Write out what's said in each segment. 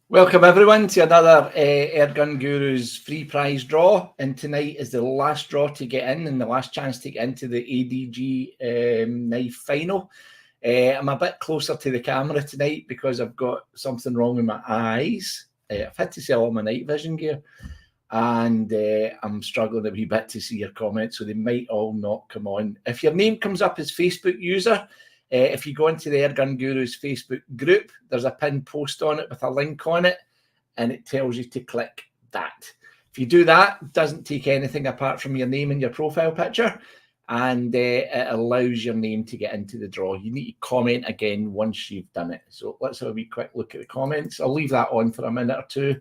Welcome everyone to another Airgun Gurus free prize draw, and tonight is the last draw to get in and the last chance to get into the ADG knife final. I'm a bit closer to the camera tonight because I've got something wrong with my eyes. I've had to sell all my night vision gear, and I'm struggling a wee bit to see your comments, so they might all not come on. If your name comes up as Facebook user, if you go into the Airgun Gurus Facebook group, there's a pinned post on it with a link on it, and it tells you to click that. If you do that, it doesn't take anything apart from your name and your profile picture, and it allows your name to get into the draw. You need to comment again once you've done it. So let's have a wee quick look at the comments. I'll leave that on for a minute or two.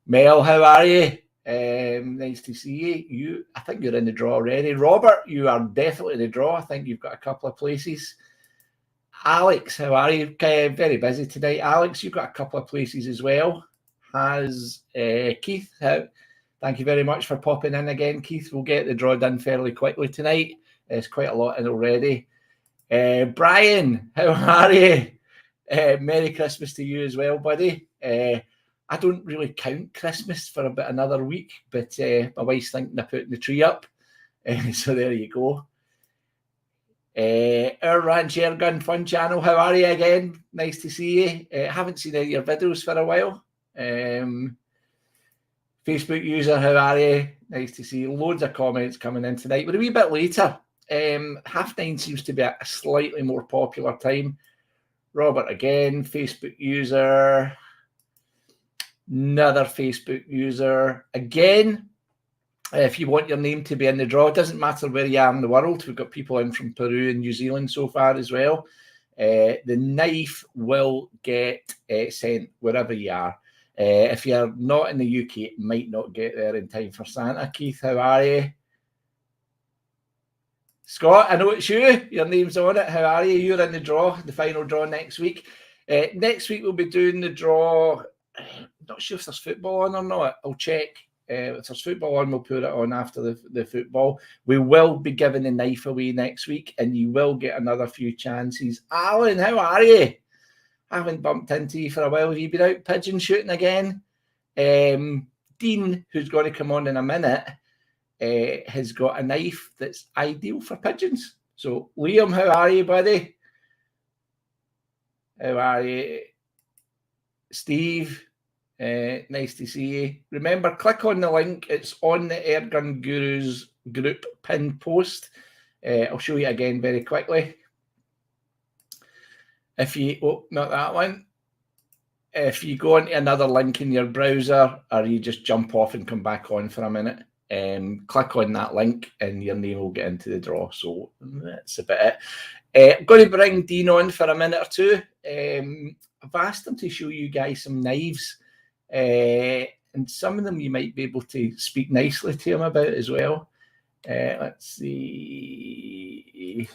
Mel, how are you? Nice to see you. I think you're in the draw already. Robert, you are definitely in the draw. I think you've got a couple of places. Alex, how are you? Okay, very busy today. Alex, you've got a couple of places as well. Has Keith? Thank you very much for popping in again, Keith. We'll get the draw done fairly quickly tonight. There's quite a lot in already. Brian, how are you? Merry Christmas to you as well, buddy. I don't really count Christmas for about another week, but my wife's thinking of putting the tree up. So there you go. Our Ranch Airgun Fun Channel, how are you again? Nice to see you. Haven't seen any of your videos for a while. Facebook user, how are you? Nice to see you. Loads of comments coming in tonight. We're a wee bit later. 9:30 seems to be a slightly more popular time. Robert again, Facebook user. Another Facebook user again. If you want your name to be in the draw, it doesn't matter where you are in the world. We've got people in from Peru and New Zealand so far as well. The knife will get sent wherever you are. If you're not in the UK, it might not get there in time for Santa. Keith, how are you? Scott, I know it's you. Your name's on it. How are you? You're in the draw, the final draw next week. Next week, we'll be doing the draw. Not sure if there's football on or not. I'll check. If there's football on, we'll put it on after the football. We will be giving the knife away next week, and you will get another few chances. Alan, how are you? I haven't bumped into you for a while. Have you been out pigeon shooting again? Dean, who's going to come on in a minute, has got a knife that's ideal for pigeons. So, Liam, how are you, buddy? How are you? Steve, nice to see you. Remember, click on the link. It's on the Airgun Gurus group pinned post. I'll show you again very quickly. If you, not that one. If you go into another link in your browser, or you just jump off and come back on for a minute, click on that link and your name will get into the draw. So that's about it. I'm going to bring Dean on for a minute or two. I've asked him to show you guys some knives, and some of them you might be able to speak nicely to him about as well. Let's see.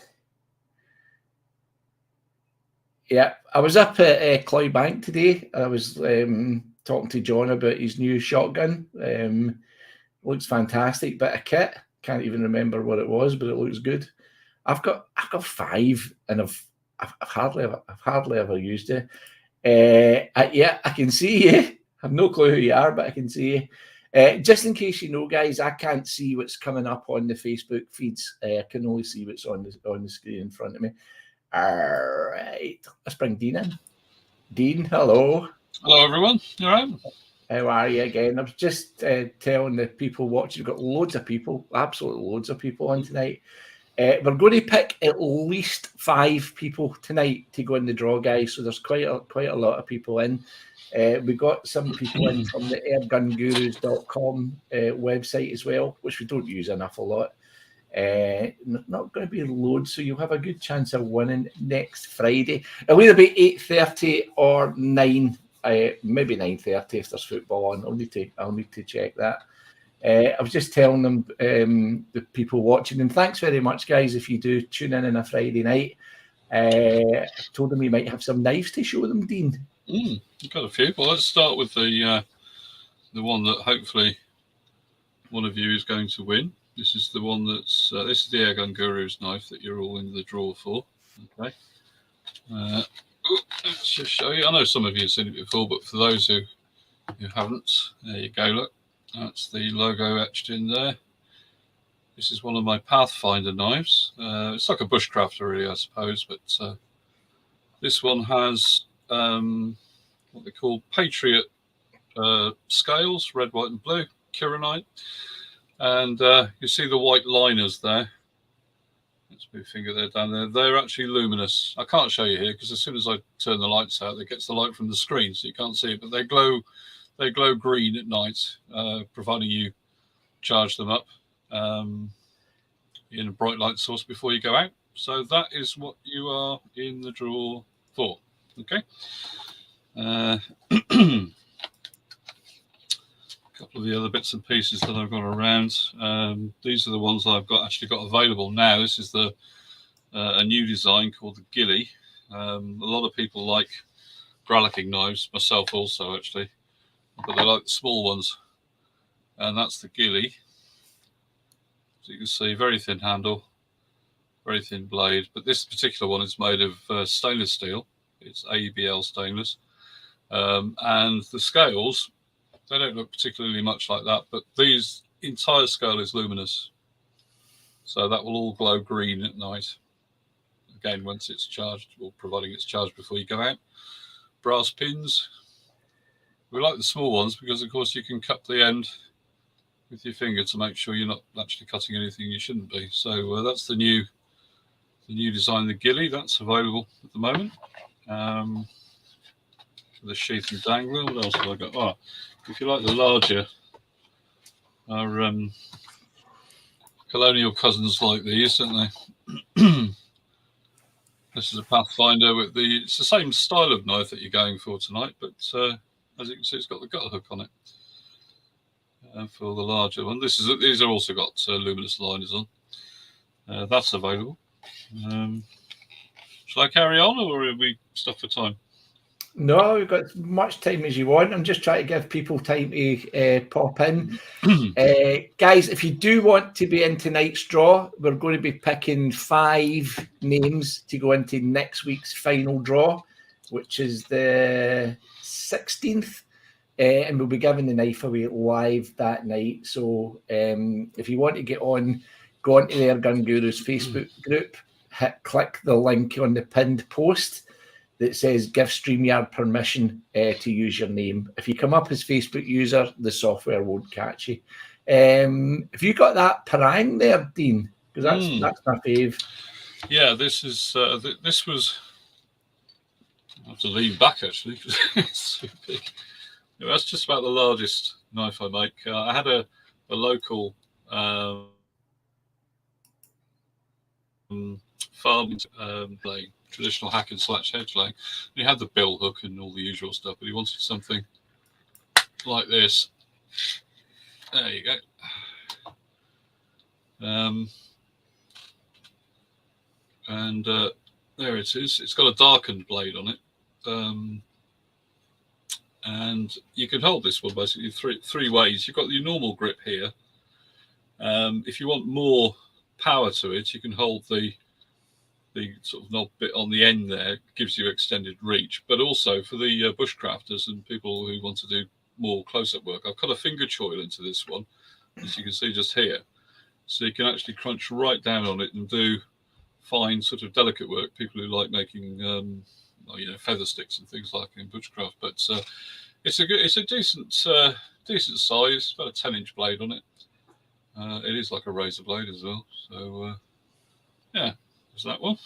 Yeah, I was up at Cloybank today. I was talking to John about his new shotgun. Looks fantastic, bit of kit. Can't even remember what it was, but it looks good. I've got 5, and I've hardly ever used it. Yeah, I can see you. I have no clue who you are, but I can see you. Just in case you know, guys, I can't see what's coming up on the Facebook feeds. I can only see what's on the screen in front of me. All right, let's bring Dean in. Dean, hello. Hello, everyone. You all right? How are you again? I was just telling the people watching, we've got loads of people, absolutely loads of people on tonight. We're going to pick at least 5 people tonight to go in the draw, guys. So there's quite a lot of people in. We got some people in from the airgungurus.com website as well, which we don't use an awful lot. Not going to be loads, so you'll have a good chance of winning next Friday. It'll either be 8:30 or 9. Maybe 9:30 if there's football on. I'll need to check that. I was just telling them, the people watching, and thanks very much, guys, if you do tune in on a Friday night. I told them we might have some knives to show them, Dean. You've got a few. Well, let's start with the one that hopefully one of you is going to win. This is the one that's this is the Airgun Gurus knife that you're all in the draw for. Okay. Let's just show you. I know some of you have seen it before, but for those who haven't, there you go. Look, that's the logo etched in there. This is one of my Pathfinder knives. It's like a bushcrafter, really, I suppose, but this one has what they call Patriot scales, red, white, and blue, Kironite, and you see the white liners there. Let's move finger there down there. They're actually luminous. I can't show you here because as soon as I turn the lights out, it gets the light from the screen, so you can't see it. But they glow green at night, providing you charge them up in a bright light source before you go out. So that is what you are in the draw for. Okay. A couple of the other bits and pieces that I've got around. These are the ones that I've actually got available now. This is the a new design called the Gilly. A lot of people like gralloching knives, myself also actually, but they like the small ones, and that's the Gilly. So you can see, very thin handle, very thin blade, but this particular one is made of stainless steel. It's ABL stainless, and the scales, they don't look particularly much like that, but these entire scale is luminous, so that will all glow green at night. Again, once it's charged, or providing it's charged before you go out. Brass pins. We like the small ones because, of course, you can cut the end with your finger to make sure you're not actually cutting anything you shouldn't be. So that's the new design, the Gilly. That's available at the moment. The sheath and dangler. What else have I got? Oh, if you like the larger, our colonial cousins like these, don't they? This is a Pathfinder with it's the same style of knife that you're going for tonight, but as you can see, it's got the gut hook on it for the larger one. These are also got luminous liners on. That's available. Shall I carry on, or are we stuck for time? No, we've got as much time as you want. I'm just trying to give people time to pop in. Guys, if you do want to be in tonight's draw, we're going to be picking 5 names to go into next week's final draw, which is the 16th. And we'll be giving the knife away live that night. So if you want to get on, go onto the Airgun Gurus Facebook group, click the link on the pinned post that says give StreamYard permission to use your name. If you come up as Facebook user, the software won't catch you. Have you got that parang there, Dean? Because that's my fave. Yeah, this is this was. I have to lean back actually. It's so big. That's just about the largest knife I make. I had a local farm blade, traditional hack and slash hedge laying. He had the bill hook and all the usual stuff, but he wanted something like this. There you go. And there it is. It's got a darkened blade on it. And you can hold this one basically three ways. You've got your normal grip here. If you want more power to it, you can hold the sort of knob bit on the end there. It gives you extended reach. But also for the bushcrafters and people who want to do more close-up work, I've cut a finger choil into this one, as you can see just here. So you can actually crunch right down on it and do fine sort of delicate work. People who like making feather sticks and things like in bushcraft. But it's a decent size, about a 10-inch blade on it. It is like a razor blade as well. So yeah, there's that one.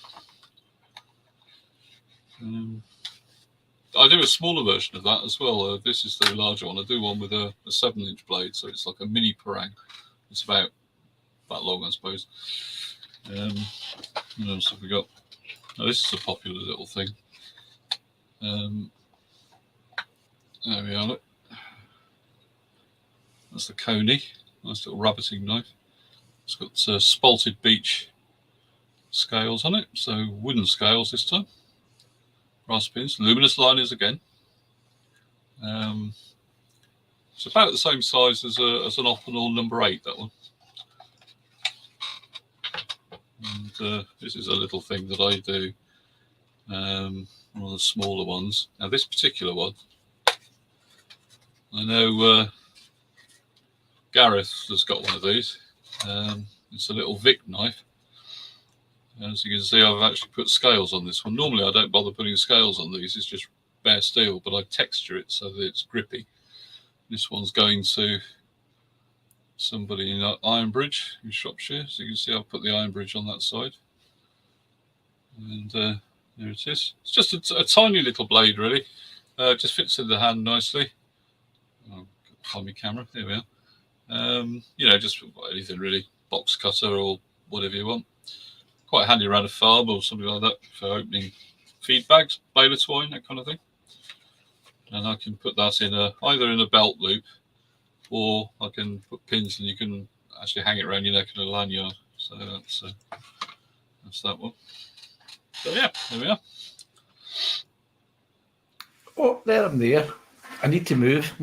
I do a smaller version of that as well. This is the larger one. I do one with a 7-inch blade, so it's like a mini parang. It's about that long, I suppose. What else have we got? Oh, this is a popular little thing. There we are. Look. That's the Coney. Nice little rabbiting knife. It's got spalted beech scales on it, so wooden scales this time. Brass pins, luminous liners again. It's about the same size as an Opinel number 8, that one. And this is a little thing that I do one of the smaller ones. Now this particular one, I know Gareth has got one of these. It's a little Vic knife. As you can see, I've actually put scales on this one. Normally I don't bother putting scales on these, it's just bare steel, but I texture it so that it's grippy. This one's going to somebody in Ironbridge in Shropshire. So you can see I've put the Ironbridge on that side. And there it is. It's just a tiny little blade, really. Just fits in the hand nicely. I'll find my camera. There we are. You know, just anything really, box cutter or whatever you want. Quite handy around a farm or something like that for opening feed bags, baler twine, that kind of thing. And I can put that in either in a belt loop, or I can put pins and you can actually hang it around your neck in a lanyard. So that's that one. So yeah, there we are. Oh, there I'm there. I need to move.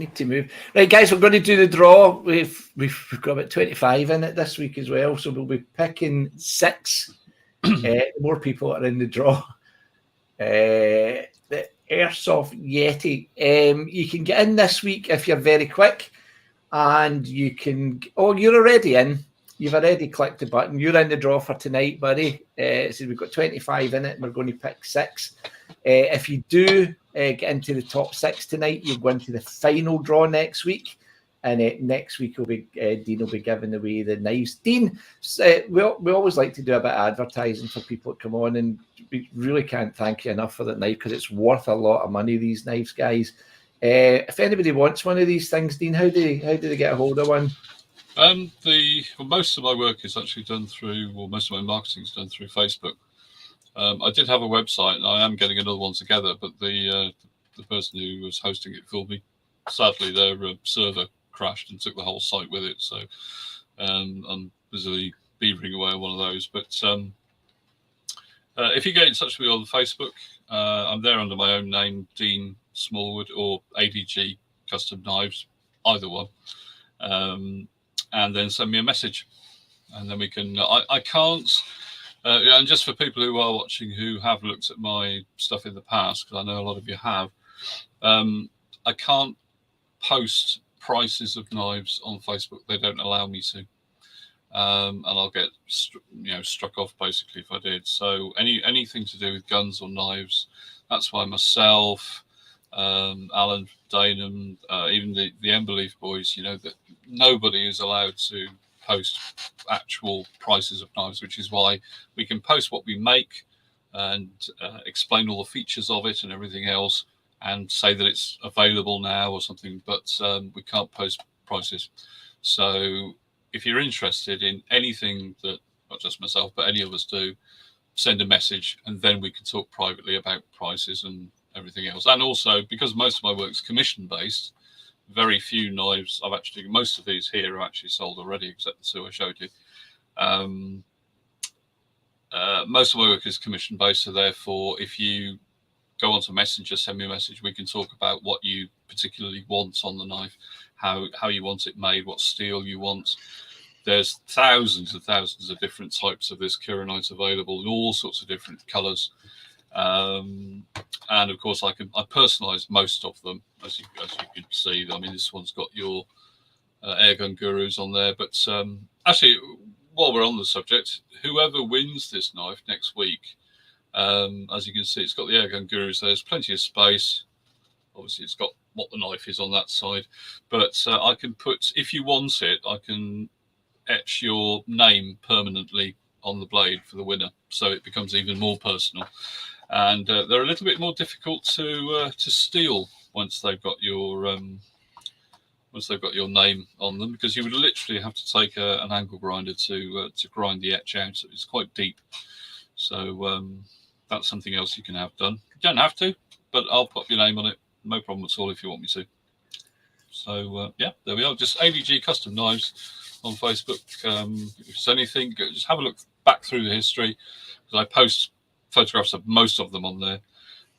Right, guys, we're going to do the draw. We've got about 25 in it this week as well, so we'll be picking 6. More people are in the draw. The Airsoft Yeti. You can get in this week if you're very quick, and you can. Oh, you're already in. You've already clicked the button. You're in the draw for tonight, buddy. So we've got 25 in it, and we're going to pick 6. If you do get into the top 6 tonight, you'll go into the final draw next week. And next week will be Dean will be giving away the knives. Dean, we always like to do a bit of advertising for people that come on, and we really can't thank you enough for that knife because it's worth a lot of money. These knives, guys. If anybody wants one of these things, Dean, how do they get a hold of one? Most of my work is actually done through, or most of my marketing is done through Facebook. I did have a website, and I am getting another one together, but the person who was hosting it for me, sadly, their server crashed and took the whole site with it. So I'm busily beavering away on one of those. But if you get in touch with me on Facebook, I'm there under my own name, Dean Smallwood, or ADG Custom Knives, either one. And then send me a message, and then we can. I can't. And just for people who are watching who have looked at my stuff in the past, because I know a lot of you have, I can't post prices of knives on Facebook. They don't allow me to, and I'll get struck off basically if I did. So anything to do with guns or knives, that's why myself, Alan Daneham, even the Emberleaf boys, that nobody is allowed to post actual prices of knives, which is why we can post what we make and explain all the features of it and everything else, and say that it's available now or something, but we can't post prices. So if you're interested in anything that not just myself but any of us do, send a message, and then we can talk privately about prices and everything else. And also, because most of my work is commission based, very few knives most of these here are actually sold already, except the 2 I showed you. Most of my work is commission based, so therefore if you go onto Messenger, send me a message, we can talk about what you particularly want on the knife, how you want it made, what steel you want. There's thousands and thousands of different types of this Kuranite available in all sorts of different colors. And of course, I personalize most of them, as you can see. I mean, this one's got your Airgun Gurus on there. But actually, while we're on the subject, whoever wins this knife next week, as you can see, it's got the Airgun Gurus. There's plenty of space. Obviously, it's got what the knife is on that side. But I can put, if you want it, I can etch your name permanently on the blade for the winner, so it becomes even more personal. And they're a little bit more difficult to steal once they've got your name on them, because you would literally have to take an angle grinder to grind the etch out. So it's quite deep. So that's something else you can have done. You don't have to, but I'll put your name on it. No problem at all if you want me to. So yeah, there we are. Just ADG Custom Knives on Facebook. If there's anything, just have a look back through the history, because I post photographs of most of them on there.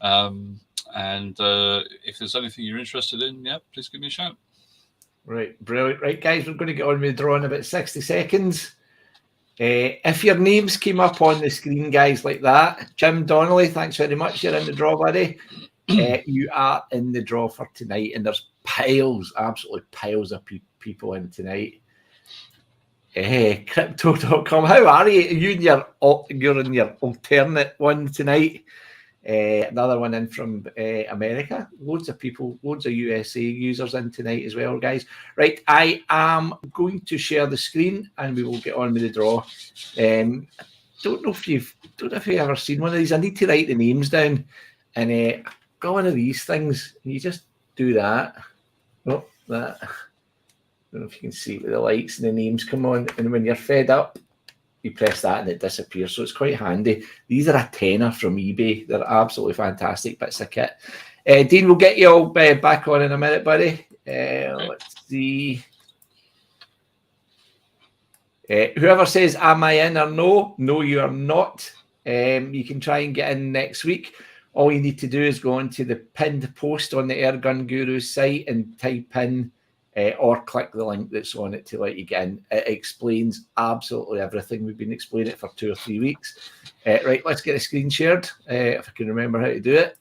And if there's anything you're interested in, yeah, please give me a shout. Right, brilliant. Right, guys, we're going to get on with the draw in about 60 seconds. If your names came up on the screen, guys, like that, Jim Donnelly, thanks very much. You're in the draw, buddy. You are in the draw for tonight, and there's piles, absolutely piles of people in tonight. Crypto.com, how are you? You're in your alternate one tonight. Another one in from America. Loads of people, loads of USA users in tonight as well, guys. Right, I am going to share the screen and we will get on with the draw. Don't know if you've ever seen one of these. I need to write the names down, and got one of these things. And you just do that. Oh, that. I don't know if you can see the lights and the names come on, and when you're fed up, you press that and it disappears. So it's quite handy. These are a tenner from eBay. They're absolutely fantastic bits of kit. Dean, we'll get you all back on in a minute, buddy. Let's see. Whoever says, am I in or no? No, you are not. You can try and get in next week. All you need to do is go onto the pinned post on the Airgun Guru's site and type in or click the link that's on it to let you get in. It explains absolutely everything. We've been explaining it for 2 or 3 weeks. Right, let's get a screen shared, if I can remember how to do it.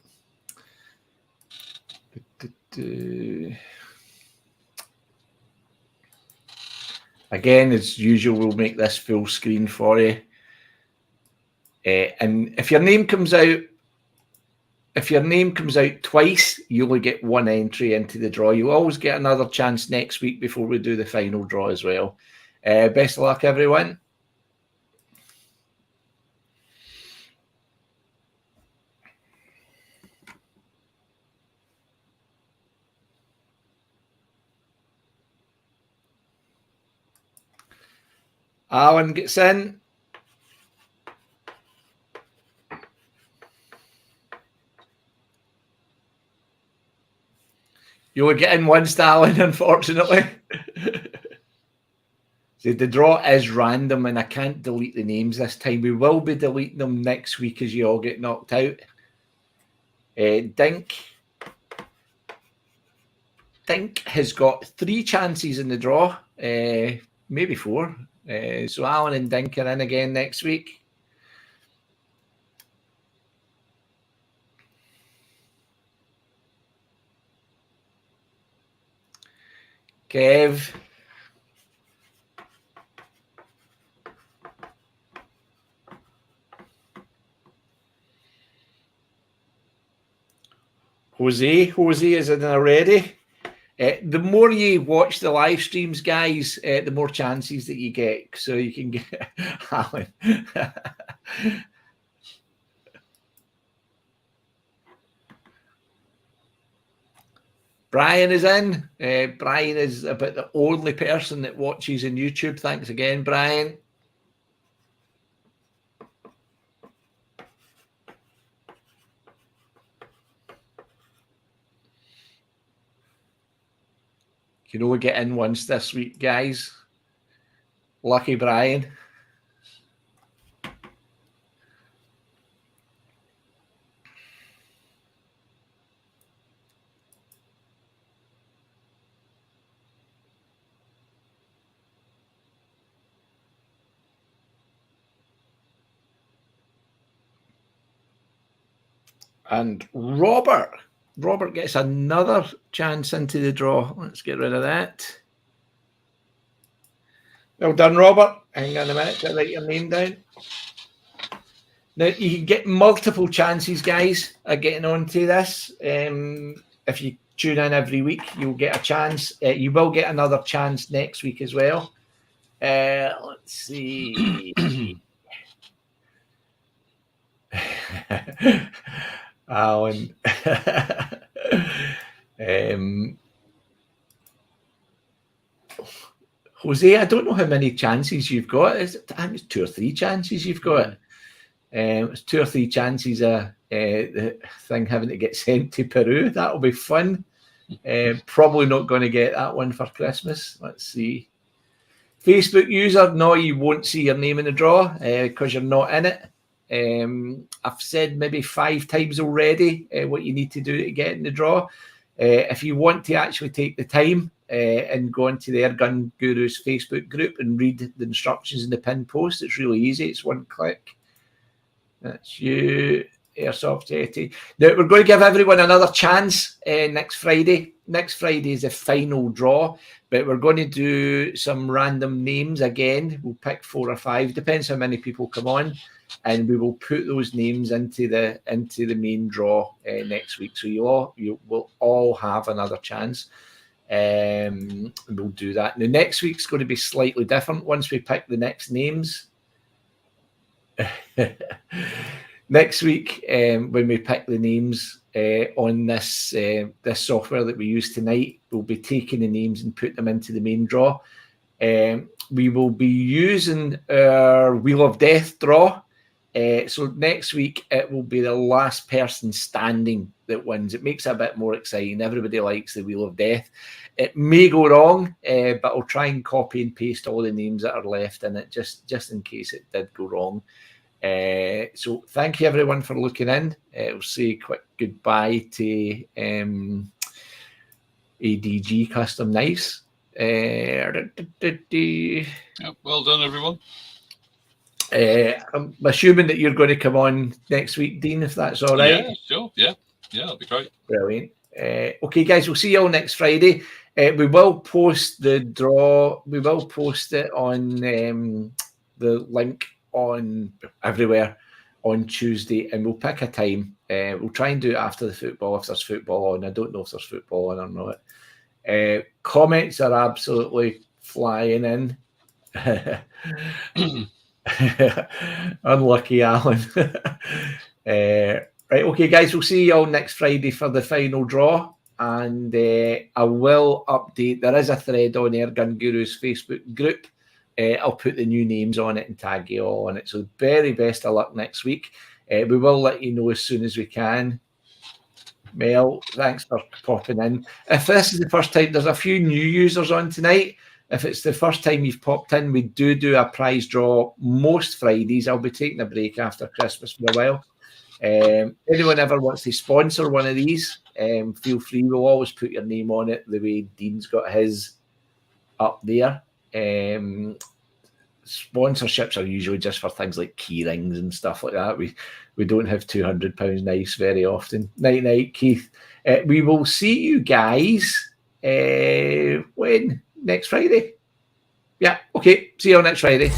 Again, as usual, we'll make this full screen for you. And if your name comes out, twice, you only get one entry into the draw. You'll always get another chance next week before we do the final draw as well. Best of luck, everyone. Alan gets in. You will get in once, Alan, unfortunately. See, the draw is random and I can't delete the names this time. We will be deleting them next week as you all get knocked out. Dink has got 3 chances in the draw, maybe 4. So Alan and Dink are in again next week. Kev. Jose is in already. The more you watch the live streams, guys, the more chances that you get. So you can get Alan. Brian is in. Brian is about the only person that watches on YouTube. Thanks again, Brian. You can only get in once this week, guys. Lucky Brian. And Robert gets another chance into the draw. Let's get rid of that. Well done, Robert. Hang on a minute to write your name down. Now, you can get multiple chances, guys, of getting onto this. If you tune in every week, you'll get a chance. You will get another chance next week as well. Let's see. Alan. Jose, I don't know how many chances you've got. I think it's 2 or 3 chances you've got. It's 2 or 3 chances of the thing having to get sent to Peru. That'll be fun. Probably not going to get that one for Christmas. Let's see. Facebook user, no, you won't see your name in the draw because you're not in it. I've said maybe 5 times already what you need to do to get in the draw. If you want to actually take the time, and go into the Airgun Gurus Facebook group and read the instructions in the pinned post. It's really easy. It's one click. That's you, Airsoft Yeti. Now, we're going to give everyone another chance next Friday. Next Friday is the final draw, but we're going to do some random names again. We'll pick 4 or 5, depends how many people come on, and we will put those names into the main draw next week. So you will all have another chance. And we'll do that. Now, next week's going to be slightly different once we pick the next names. Next week, when we pick the names on this software that we use tonight, we'll be taking the names and put them into the main draw. We will be using our Wheel of Death draw. So next week, it will be the last person standing that wins. It makes it a bit more exciting. Everybody likes the Wheel of Death. It may go wrong, but I'll try and copy and paste all the names that are left in it, just in case it did go wrong. So thank you everyone for looking in. We'll say a quick goodbye to ADG Custom Nice. Yep, well done, everyone. I'm assuming that you're going to come on next week, Dean, if that's all right. Yeah, sure. Yeah, that'd be great. Brilliant. Okay, guys, we'll see you all next Friday. We will post the draw. We will post it on the link on everywhere on Tuesday, and we'll pick a time. We'll try and do it after the football if there's football on. I don't know if there's football on or not. Comments are absolutely flying in. Unlucky Alan. Right, okay, guys, we'll see you all next Friday for the final draw, and I will update. There is a thread on Airgun Gurus Facebook group. I'll put the new names on it and tag you all on it. So very best of luck next week. We will let you know as soon as we can. Mel, thanks for popping in. If this is the first time, there's a few new users on tonight. If it's the first time you've popped in, we do a prize draw most Fridays. I'll be taking a break after Christmas for a while. Anyone ever wants to sponsor one of these, feel free. We'll always put your name on it the way Dean's got his up there. Sponsorships are usually just for things like key rings and stuff like that. We don't have £200 nice very often. Night, Keith. We will see you guys when? Next Friday? Yeah, okay. See you all next Friday.